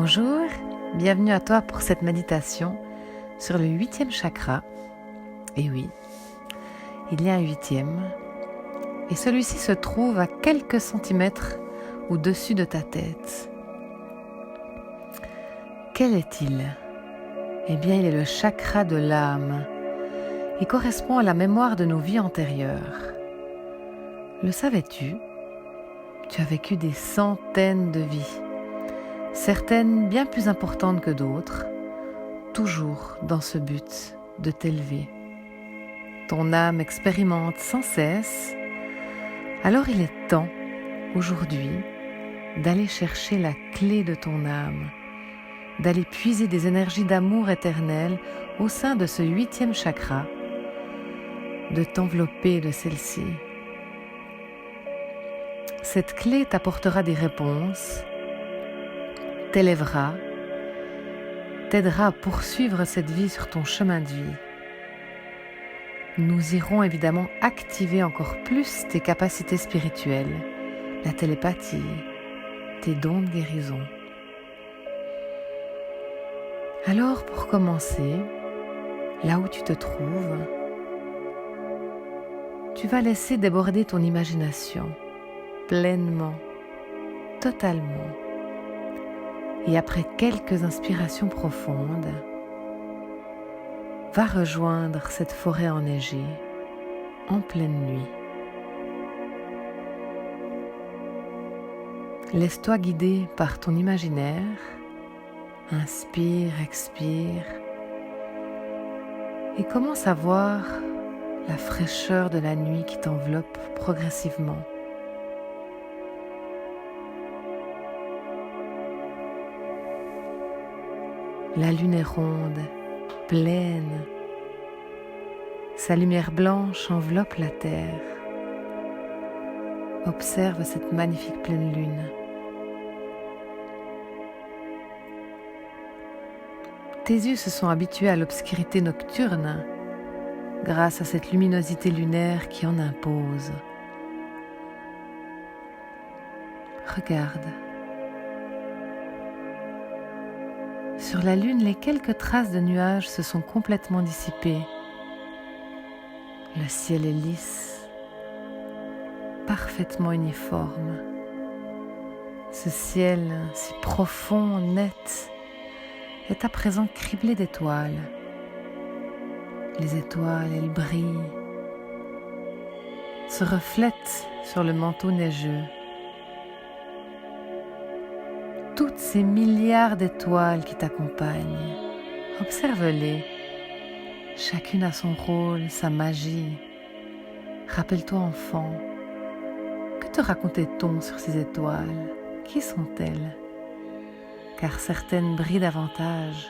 Bonjour, bienvenue à toi pour cette méditation sur le 8e chakra. Et oui, il y a un 8e, et celui-ci se trouve à quelques centimètres au-dessus de ta tête. Quel est-il ? Eh bien, il est le chakra de l'âme. Il correspond à la mémoire de nos vies antérieures. Le savais-tu ? Tu as vécu des centaines de vies. Certaines bien plus importantes que d'autres, toujours dans ce but de t'élever. Ton âme expérimente sans cesse, alors il est temps, aujourd'hui, d'aller chercher la clé de ton âme, d'aller puiser des énergies d'amour éternel au sein de ce 8e chakra, de t'envelopper de celle-ci. Cette clé t'apportera des réponses, t'élèvera, t'aidera à poursuivre cette vie sur ton chemin de vie. Nous irons évidemment activer encore plus tes capacités spirituelles, la télépathie, tes dons de guérison. Alors pour commencer, là où tu te trouves, tu vas laisser déborder ton imagination pleinement, totalement. Et après quelques inspirations profondes, va rejoindre cette forêt enneigée en pleine nuit. Laisse-toi guider par ton imaginaire. Inspire, expire et commence à voir la fraîcheur de la nuit qui t'enveloppe progressivement. La lune est ronde, pleine. Sa lumière blanche enveloppe la terre. Observe cette magnifique pleine lune. Tes yeux se sont habitués à l'obscurité nocturne grâce à cette luminosité lunaire qui en impose. Regarde. Sur la lune, les quelques traces de nuages se sont complètement dissipées. Le ciel est lisse, parfaitement uniforme. Ce ciel si profond, net, est à présent criblé d'étoiles. Les étoiles, elles brillent, se reflètent sur le manteau neigeux. Toutes ces milliards d'étoiles qui t'accompagnent, observe-les. Chacune a son rôle, sa magie. Rappelle-toi enfant, que te racontait-on sur ces étoiles ? Qui sont-elles ? Car certaines brillent davantage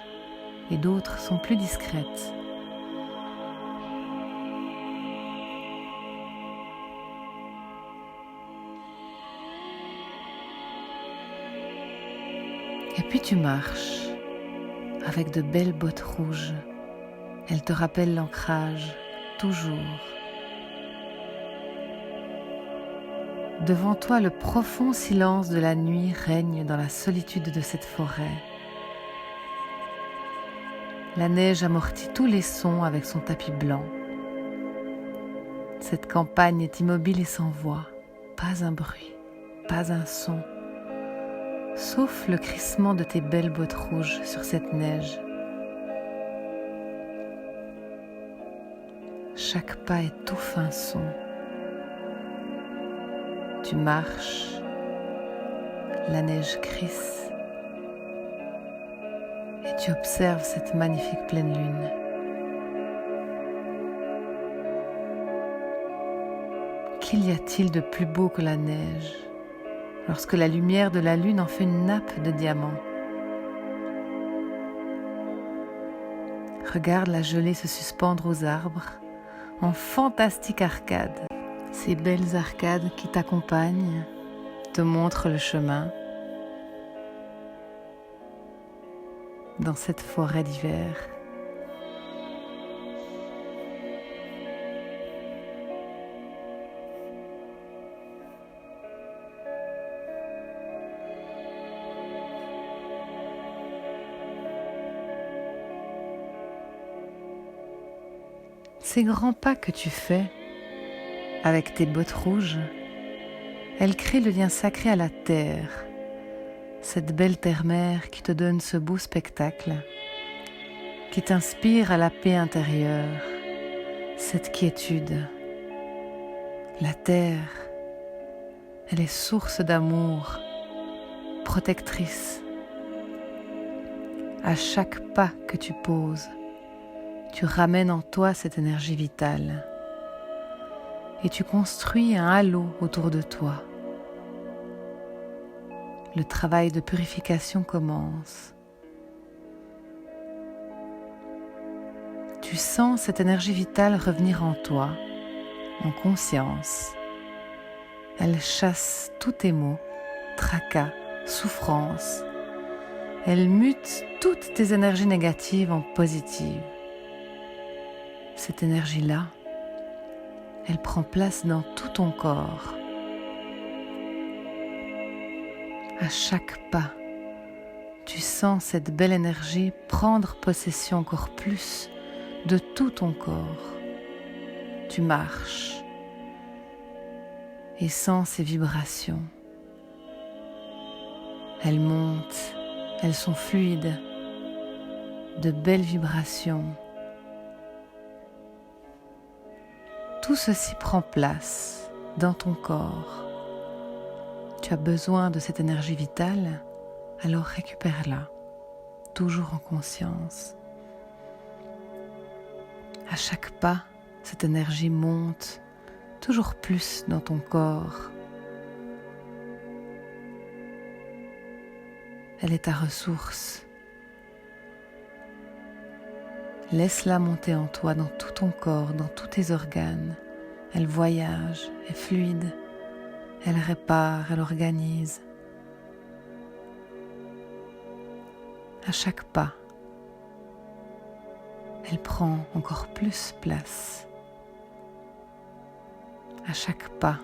et d'autres sont plus discrètes. Et puis tu marches avec de belles bottes rouges. Elles te rappellent l'ancrage, toujours. Devant toi, le profond silence de la nuit règne dans la solitude de cette forêt. La neige amortit tous les sons avec son tapis blanc. Cette campagne est immobile et sans voix, pas un bruit, pas un son, sauf le crissement de tes belles bottes rouges sur cette neige. Chaque pas étouffe un son. Tu marches, la neige crisse et tu observes cette magnifique pleine lune. Qu'y a-t-il de plus beau que la neige lorsque la lumière de la lune en fait une nappe de diamants? Regarde la gelée se suspendre aux arbres en fantastique arcade. Ces belles arcades qui t'accompagnent, te montrent le chemin dans cette forêt d'hiver. Ces grands pas que tu fais avec tes bottes rouges, elles créent le lien sacré à la terre, cette belle terre-mère qui te donne ce beau spectacle, qui t'inspire à la paix intérieure, cette quiétude. La terre, elle est source d'amour, protectrice. À chaque pas que tu poses, tu ramènes en toi cette énergie vitale et tu construis un halo autour de toi. Le travail de purification commence. Tu sens cette énergie vitale revenir en toi, en conscience. Elle chasse tous tes maux, tracas, souffrances. Elle mute toutes tes énergies négatives en positives. Cette énergie-là, elle prend place dans tout ton corps. À chaque pas, tu sens cette belle énergie prendre possession encore plus de tout ton corps. Tu marches et sens ces vibrations. Elles montent, elles sont fluides, de belles vibrations. Tout ceci prend place dans ton corps. Tu as besoin de cette énergie vitale, alors récupère-la, toujours en conscience. À chaque pas, cette énergie monte toujours plus dans ton corps. Elle est ta ressource. Laisse-la monter en toi, dans tout ton corps, dans tous tes organes. Elle voyage, est fluide, elle répare, elle organise. À chaque pas, elle prend encore plus place. À chaque pas,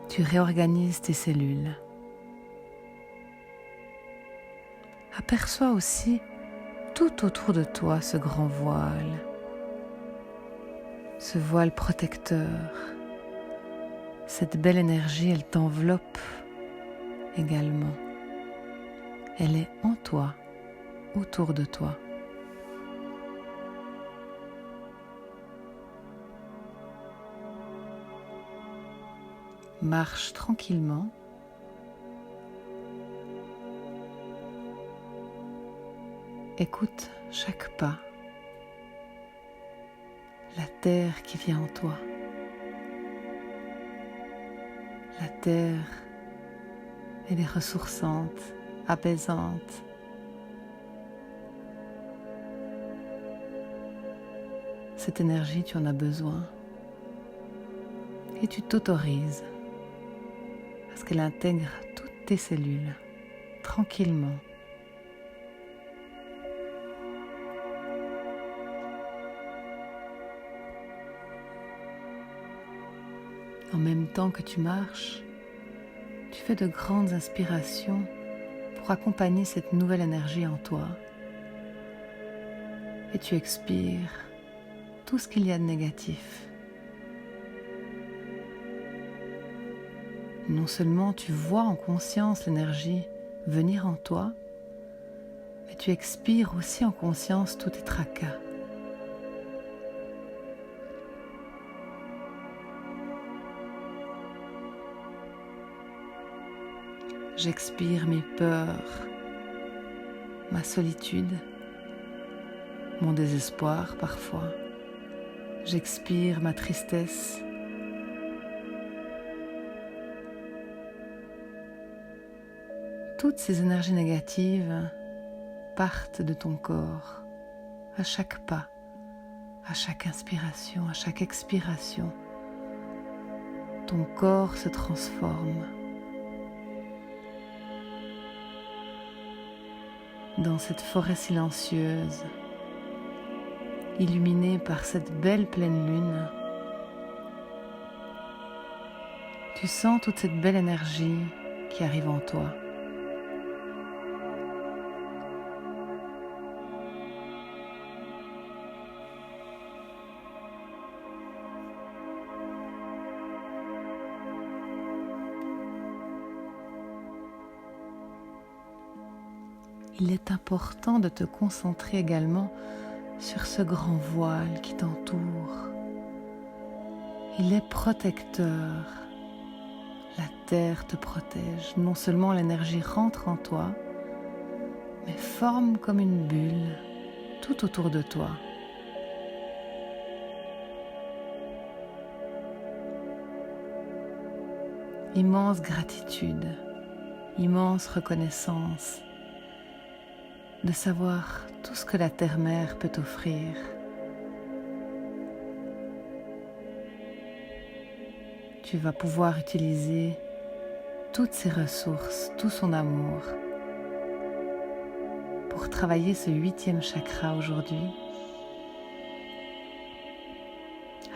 tu réorganises tes cellules. Aperçois aussi tout autour de toi ce grand voile, ce voile protecteur. Cette belle énergie, elle t'enveloppe également. Elle est en toi, autour de toi. Marche tranquillement. Écoute chaque pas. La terre qui vient en toi. La terre, elle est ressourçante, apaisante. Cette énergie, tu en as besoin. Et tu t'autorises parce qu'elle intègre toutes tes cellules, tranquillement. En même temps que tu marches, tu fais de grandes inspirations pour accompagner cette nouvelle énergie en toi. Et tu expires tout ce qu'il y a de négatif. Non seulement tu vois en conscience l'énergie venir en toi, mais tu expires aussi en conscience tous tes tracas. J'expire mes peurs, ma solitude, mon désespoir parfois. J'expire ma tristesse. Toutes ces énergies négatives partent de ton corps à chaque pas, à chaque inspiration, à chaque expiration. Ton corps se transforme dans cette forêt silencieuse, illuminée par cette belle pleine lune. Tu sens toute cette belle énergie qui arrive en toi. il est important de te concentrer également sur ce grand voile qui t'entoure. Il est protecteur. La terre te protège. Non seulement l'énergie rentre en toi, mais forme comme une bulle tout autour de toi. Immense gratitude, immense reconnaissance de savoir tout ce que la terre-mère peut t'offrir. Tu vas pouvoir utiliser toutes ses ressources, tout son amour pour travailler ce 8e chakra aujourd'hui.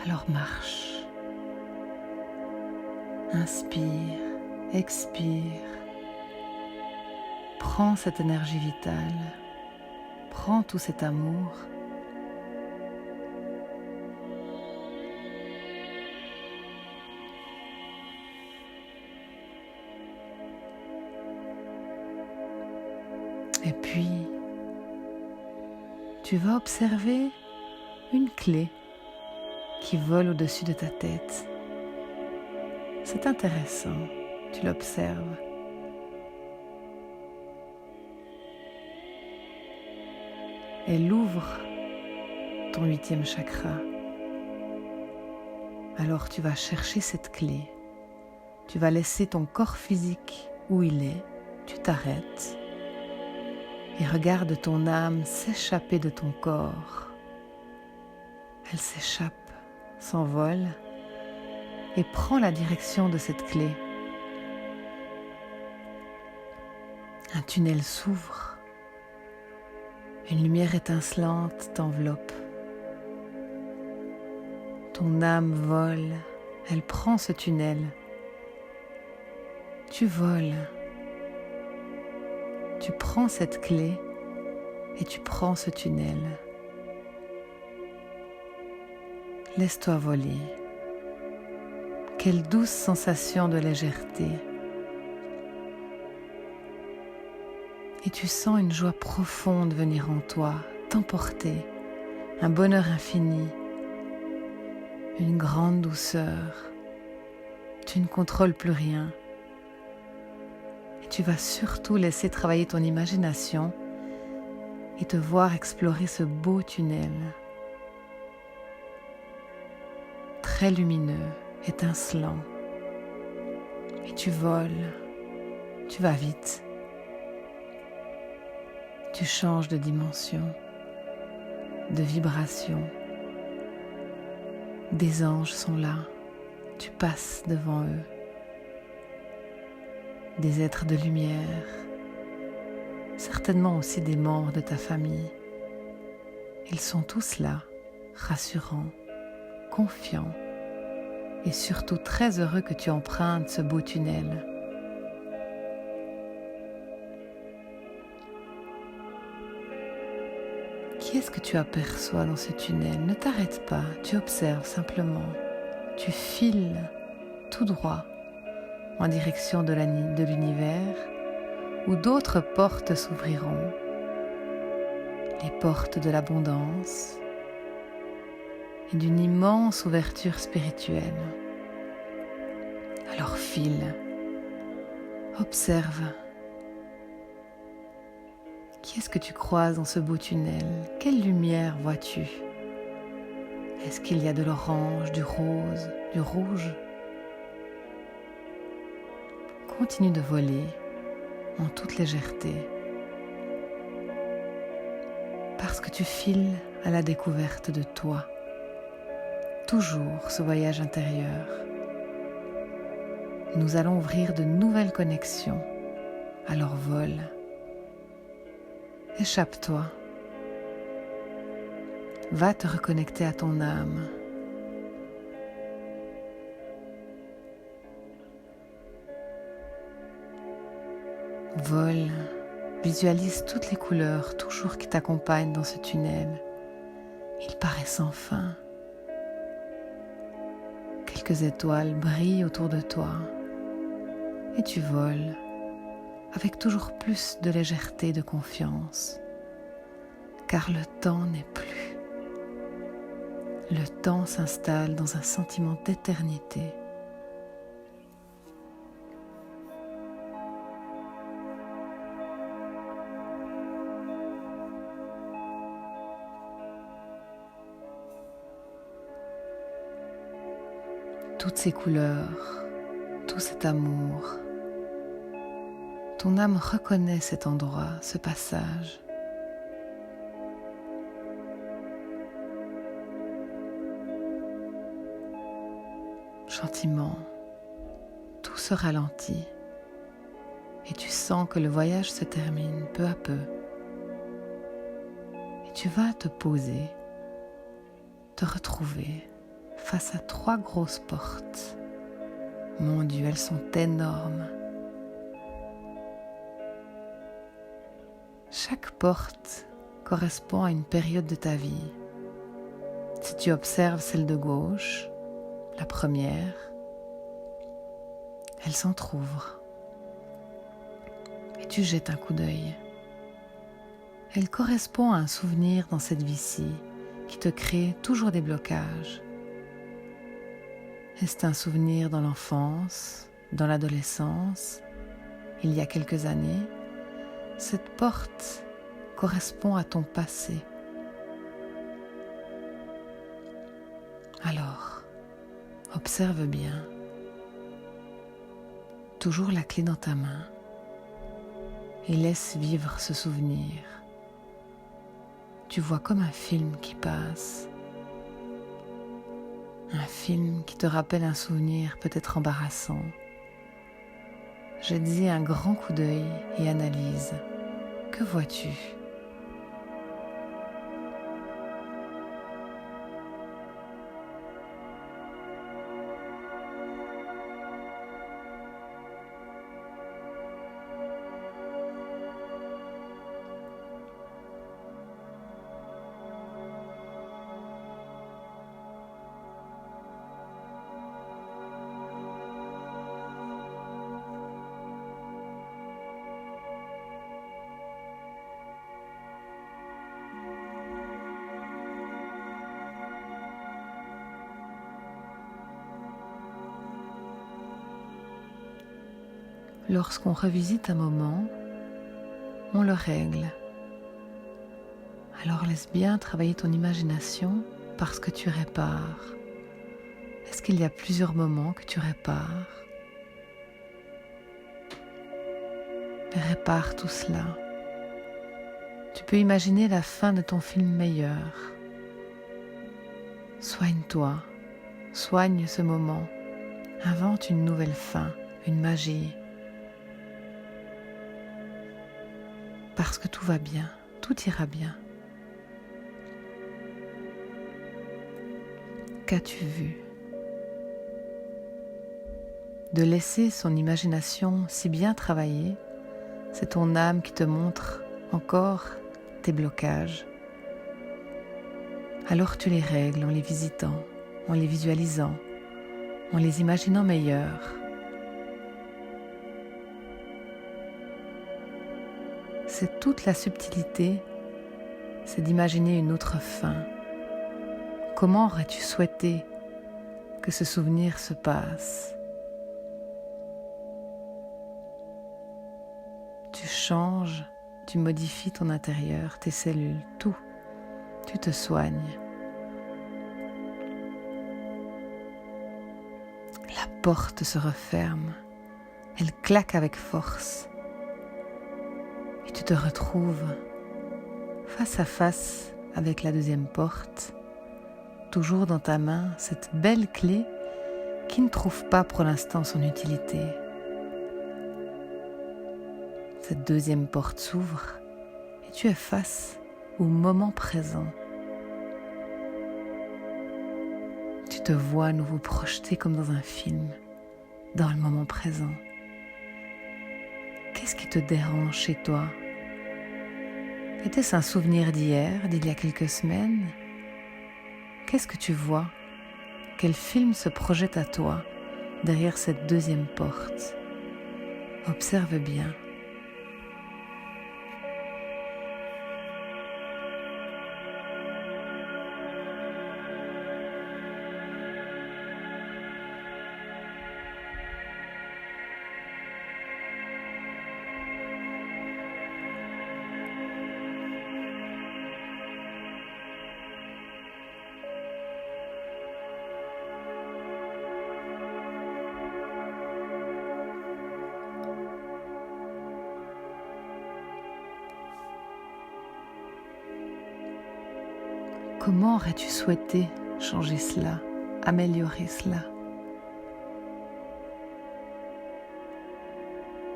Alors marche, inspire, expire, prends cette énergie vitale, prends tout cet amour. Et puis, tu vas observer une clé qui vole au-dessus de ta tête. C'est intéressant, tu l'observes. Elle ouvre ton 8e chakra. Alors tu vas chercher cette clé. Tu vas laisser ton corps physique où il est. Tu t'arrêtes et regarde ton âme s'échapper de ton corps. Elle s'échappe, s'envole et prend la direction de cette clé. Un tunnel s'ouvre. Une lumière étincelante t'enveloppe. Ton âme vole, elle prend ce tunnel. Tu voles. Tu prends cette clé et tu prends ce tunnel. Laisse-toi voler. Quelle douce sensation de légèreté. Et tu sens une joie profonde venir en toi, t'emporter, un bonheur infini, une grande douceur. Tu ne contrôles plus rien. Et tu vas surtout laisser travailler ton imagination et te voir explorer ce beau tunnel. Très lumineux, étincelant. Et tu voles, tu vas vite. Tu changes de dimension, de vibration. Des anges sont là, tu passes devant eux. Des êtres de lumière, certainement aussi des membres de ta famille. Ils sont tous là, rassurants, confiants et surtout très heureux que tu empruntes ce beau tunnel. Qui est-ce que tu aperçois dans ce tunnel? Ne t'arrête pas, tu observes simplement. Tu files tout droit en direction de l'univers où d'autres portes s'ouvriront. Les portes de l'abondance et d'une immense ouverture spirituelle. Alors file, observe. Qui est-ce que tu croises dans ce beau tunnel? Quelle lumière vois-tu? Est-ce qu'il y a de l'orange, du rose, du rouge? Continue de voler en toute légèreté. Parce que tu files à la découverte de toi. Toujours ce voyage intérieur. Nous allons ouvrir de nouvelles connexions. Alors vole. Échappe-toi. Va te reconnecter à ton âme. Vole. Visualise toutes les couleurs toujours qui t'accompagnent dans ce tunnel. Il paraît sans fin. Quelques étoiles brillent autour de toi. Et tu voles. avec toujours plus de légèreté et de confiance, car le temps n'est plus. Le temps s'installe dans un sentiment d'éternité. Toutes ces couleurs, tout cet amour, ton âme reconnaît cet endroit, ce passage. Gentiment, tout se ralentit et tu sens que le voyage se termine peu à peu. Et tu vas te poser, te retrouver face à 3 grosses portes. Mon Dieu, elles sont énormes. Chaque porte correspond à une période de ta vie. Si tu observes celle de gauche, la première, elle s'entr'ouvre et tu jettes un coup d'œil. Elle correspond à un souvenir dans cette vie-ci qui te crée toujours des blocages. Est-ce un souvenir dans l'enfance, dans l'adolescence, il y a quelques années? Cette porte correspond à ton passé. Alors, observe bien. Toujours la clé dans ta main et laisse vivre ce souvenir. Tu vois comme un film qui passe. Un film qui te rappelle un souvenir peut-être embarrassant. Jette-y un grand coup d'œil et analyse. Que vois-tu ? Lorsqu'on revisite un moment, on le règle. Alors laisse bien travailler ton imagination parce que tu répares. Est-ce qu'il y a plusieurs moments que tu répares ? Répare tout cela. Tu peux imaginer la fin de ton film meilleur. Soigne-toi, soigne ce moment, invente une nouvelle fin, une magie. Parce que tout va bien, tout ira bien. Qu'as-tu vu ? De laisser son imagination si bien travailler, c'est ton âme qui te montre encore tes blocages. Alors tu les règles en les visitant, en les visualisant, en les imaginant meilleurs. C'est toute la subtilité, c'est d'imaginer une autre fin. Comment aurais-tu souhaité que ce souvenir se passe ? Tu changes, tu modifies ton intérieur, tes cellules, tout. Tu te soignes. La porte se referme, elle claque avec force. Et tu te retrouves face à face avec la deuxième porte, toujours dans ta main, cette belle clé qui ne trouve pas pour l'instant son utilité. Cette deuxième porte s'ouvre et tu es face au moment présent. Tu te vois à nouveau projeté comme dans un film, dans le moment présent. Qu'est-ce qui te dérange chez toi ? Était-ce un souvenir d'hier, d'il y a quelques semaines ? Qu'est-ce que tu vois ? Quel film se projette à toi derrière cette deuxième porte ? Observe bien. Comment aurais-tu souhaité changer cela, améliorer cela?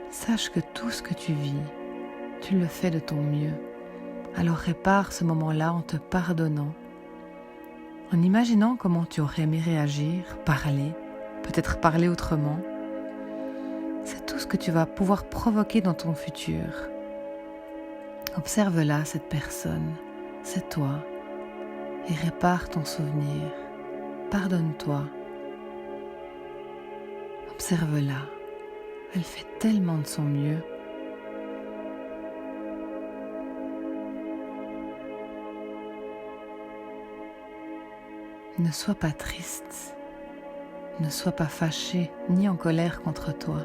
Sache que tout ce que tu vis, tu le fais de ton mieux. Alors répare ce moment-là en te pardonnant, en imaginant comment tu aurais aimé réagir, parler, peut-être parler autrement. C'est tout ce que tu vas pouvoir provoquer dans ton futur. Observe-la, cette personne, c'est toi, et répare ton souvenir. Pardonne-toi. Observe-la, elle fait tellement de son mieux. Ne sois pas triste, ne sois pas fâché ni en colère contre toi.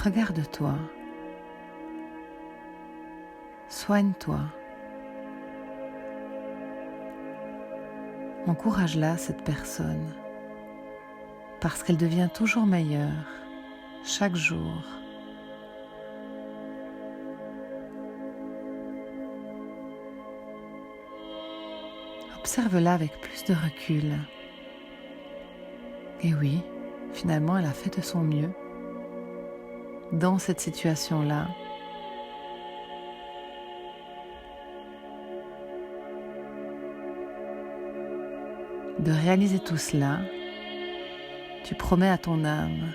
Regarde-toi, soigne-toi. Encourage-la, cette personne, parce qu'elle devient toujours meilleure, chaque jour. Observe-la avec plus de recul. Et oui, finalement, elle a fait de son mieux. Dans cette situation-là, de réaliser tout cela, tu promets à ton âme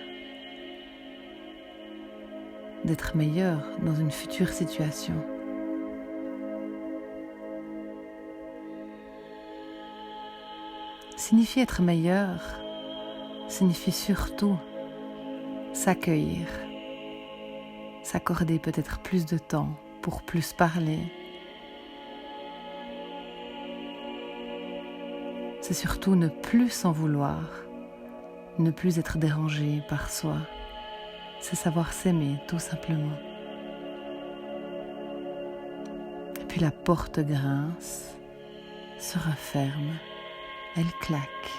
d'être meilleur dans une future situation. Signifie être meilleur, signifie surtout s'accueillir, s'accorder peut-être plus de temps pour plus parler. C'est surtout ne plus s'en vouloir, ne plus être dérangé par soi. C'est savoir s'aimer, tout simplement. Et puis la porte grince, se referme, elle claque.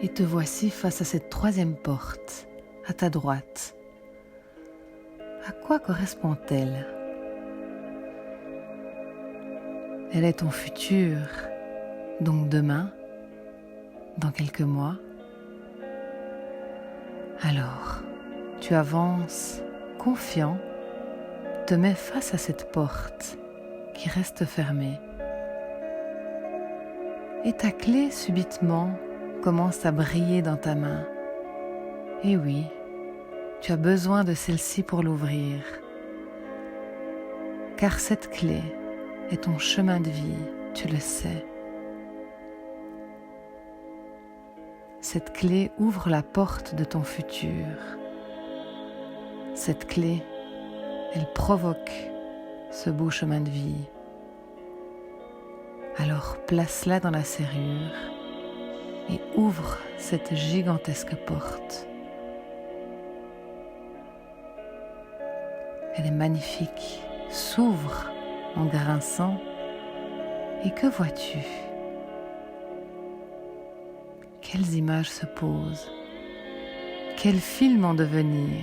Et te voici face à cette troisième porte, à ta droite. À quoi correspond-elle ? Elle est ton futur, donc demain, dans quelques mois. Alors, tu avances, confiant, te mets face à cette porte qui reste fermée. Et ta clé, subitement, commence à briller dans ta main. Et oui, tu as besoin de celle-ci pour l'ouvrir. Car cette clé est ton chemin de vie, tu le sais. Cette clé ouvre la porte de ton futur. Cette clé, elle provoque ce beau chemin de vie. Alors place-la dans la serrure et ouvre cette gigantesque porte. Elle est magnifique, s'ouvre en grinçant. Et que vois-tu ? Quelles images se posent ? Quel film en devenir ?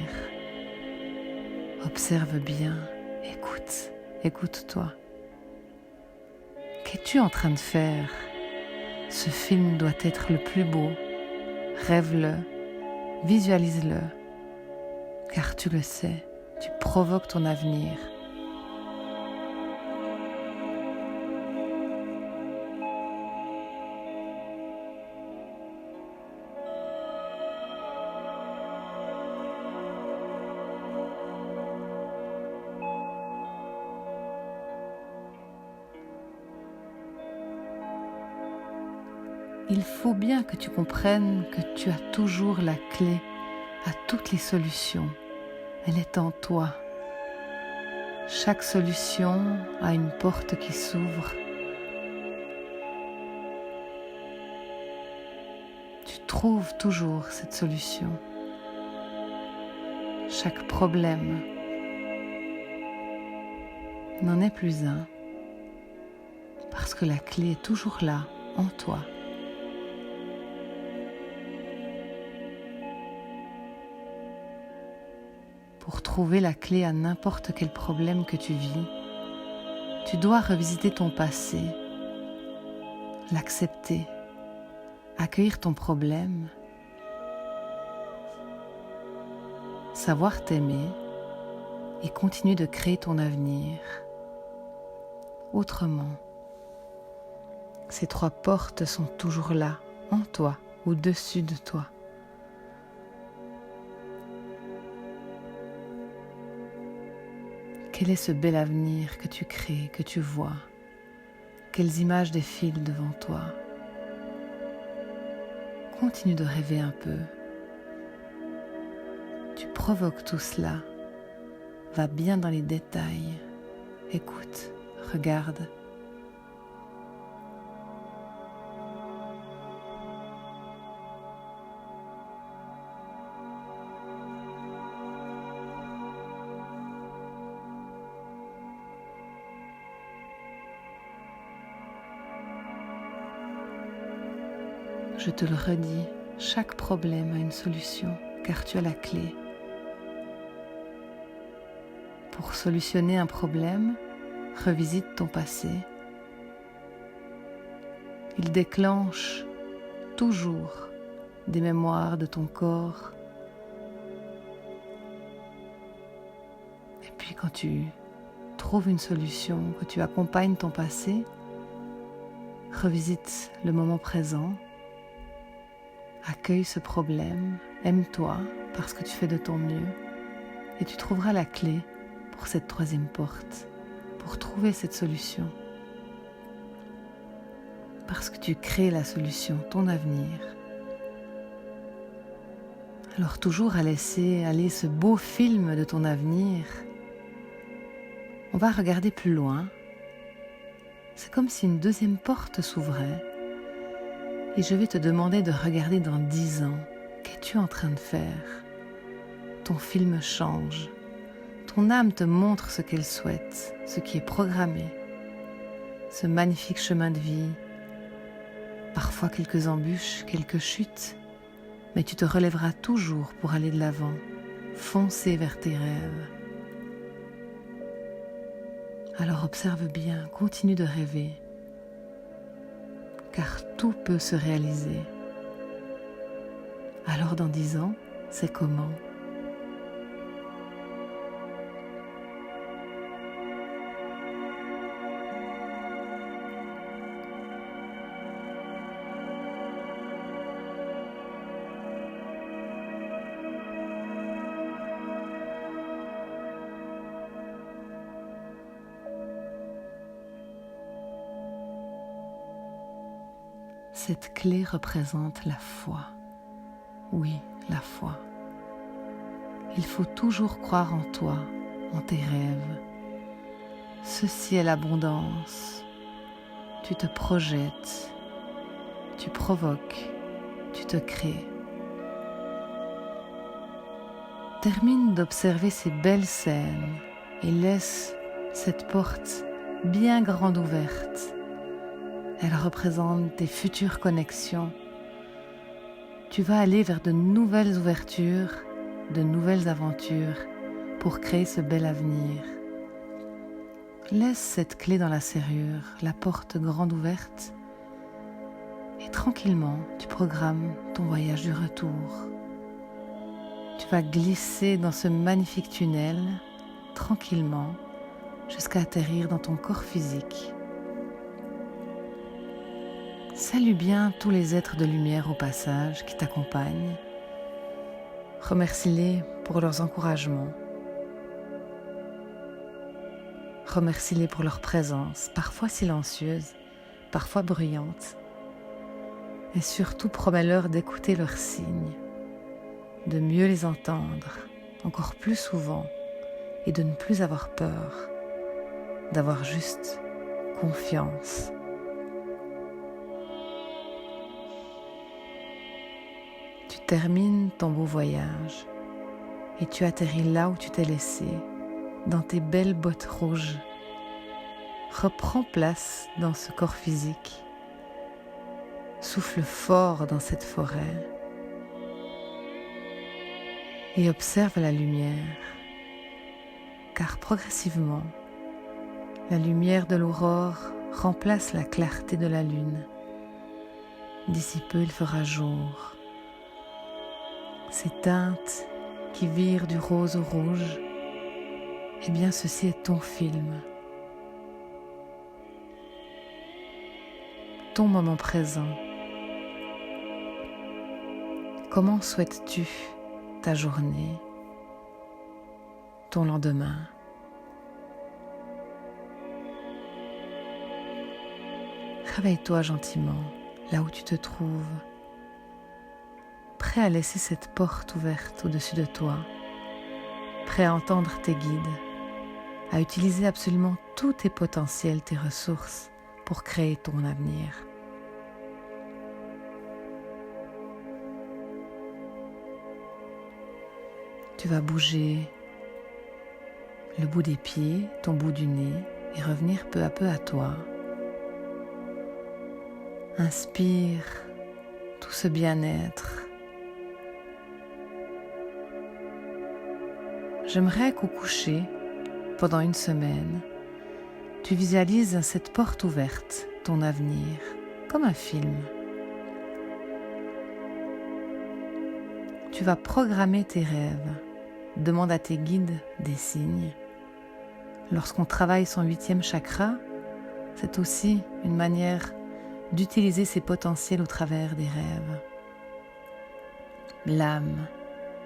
Observe bien, écoute-toi. Qu'es-tu en train de faire ? Ce film doit être le plus beau. Rêve-le, visualise-le, car tu le sais, tu provoques ton avenir. Il faut bien que tu comprennes que tu as toujours la clé à toutes les solutions. Elle est en toi. Chaque solution a une porte qui s'ouvre. Tu trouves toujours cette solution. Chaque problème n'en est plus un, parce que la clé est toujours là, en toi. Pour trouver la clé à n'importe quel problème que tu vis, tu dois revisiter ton passé, l'accepter, accueillir ton problème, savoir t'aimer et continuer de créer ton avenir autrement. Ces 3 portes sont toujours là, en toi, au-dessus de toi. Quel est ce bel avenir que tu crées, que tu vois? Quelles images défilent devant toi? Continue de rêver un peu. Tu provoques tout cela. Va bien dans les détails. Écoute, regarde. Je te le redis, chaque problème a une solution, car tu as la clé. Pour solutionner un problème, revisite ton passé. Il déclenche toujours des mémoires de ton corps. Et puis quand tu trouves une solution, que tu accompagnes ton passé, revisite le moment présent. Accueille ce problème, aime-toi parce que tu fais de ton mieux et tu trouveras la clé pour cette 3e porte, pour trouver cette solution. Parce que tu crées la solution, ton avenir. Alors toujours à laisser aller ce beau film de ton avenir, on va regarder plus loin. C'est comme si une 2e porte s'ouvrait. Et je vais te demander de regarder dans 10 ans. Qu'es-tu en train de faire? Ton film change. Ton âme te montre ce qu'elle souhaite, ce qui est programmé. Ce magnifique chemin de vie. Parfois quelques embûches, quelques chutes. Mais tu te relèveras toujours pour aller de l'avant. Foncer vers tes rêves. Alors observe bien, continue de rêver. Car tout peut se réaliser. Alors dans 10 ans, c'est comment? Cette clé représente la foi. Oui, la foi. Il faut toujours croire en toi, en tes rêves. Ceci est l'abondance. Tu te projettes, tu provoques, tu te crées. Termine d'observer ces belles scènes et laisse cette porte bien grande ouverte. Elle représente tes futures connexions. Tu vas aller vers de nouvelles ouvertures, de nouvelles aventures pour créer ce bel avenir. Laisse cette clé dans la serrure, la porte grande ouverte, et tranquillement, tu programmes ton voyage du retour. Tu vas glisser dans ce magnifique tunnel, tranquillement, jusqu'à atterrir dans ton corps physique. Salue bien tous les êtres de lumière au passage qui t'accompagnent. Remercie-les pour leurs encouragements. Remercie-les pour leur présence, parfois silencieuse, parfois bruyante. Et surtout, promets-leur d'écouter leurs signes, de mieux les entendre, encore plus souvent, et de ne plus avoir peur, d'avoir juste confiance. Tu termines ton beau voyage et tu atterris là où tu t'es laissé, dans tes belles bottes rouges. Reprends place dans ce corps physique. Souffle fort dans cette forêt et observe la lumière, car progressivement, La lumière de l'aurore remplace la clarté de la lune. D'ici peu, il fera jour. Ces teintes qui virent du rose au rouge, eh bien ceci est ton film, ton moment présent. Comment souhaites-tu ta journée, ton lendemain? Réveille-toi gentiment, là où tu te trouves, prêt à laisser cette porte ouverte au-dessus de toi, prêt à entendre tes guides, à utiliser absolument tous tes potentiels, tes ressources pour créer ton avenir. Tu vas bouger le bout des pieds, ton bout du nez et revenir peu à peu à toi. Inspire tout ce bien-être. J'aimerais qu'au coucher, pendant une semaine, tu visualises cette porte ouverte, ton avenir, comme un film. Tu vas programmer tes rêves. Demande à tes guides des signes. Lorsqu'on travaille son 8e chakra, c'est aussi une manière d'utiliser ses potentiels au travers des rêves. L'âme,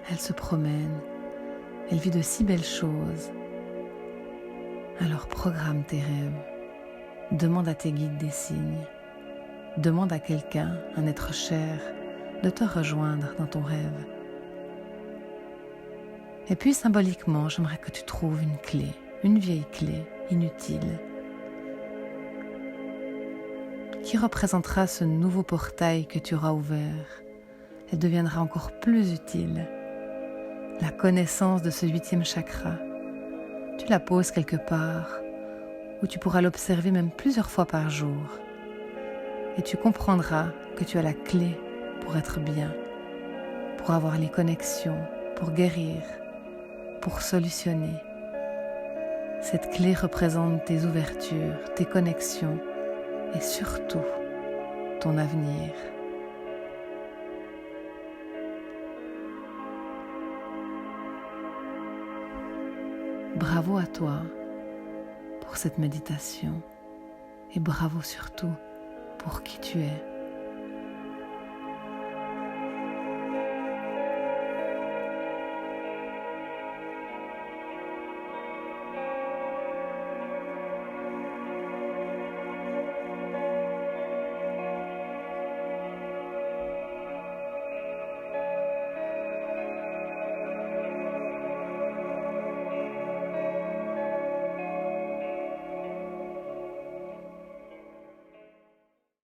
elle se promène, elle vit de si belles choses. Alors programme tes rêves, demande à tes guides des signes, demande à quelqu'un, un être cher, de te rejoindre dans ton rêve. Et puis symboliquement, j'aimerais que tu trouves une clé, une vieille clé inutile, qui représentera ce nouveau portail que tu auras ouvert. Elle deviendra encore plus utile. La connaissance de ce 8e chakra, tu la poses quelque part où tu pourras l'observer même plusieurs fois par jour. Et tu comprendras que tu as la clé pour être bien, pour avoir les connexions, pour guérir, pour solutionner. Cette clé représente tes ouvertures, tes connexions et surtout ton avenir. Bravo à toi pour cette méditation et bravo surtout pour qui tu es.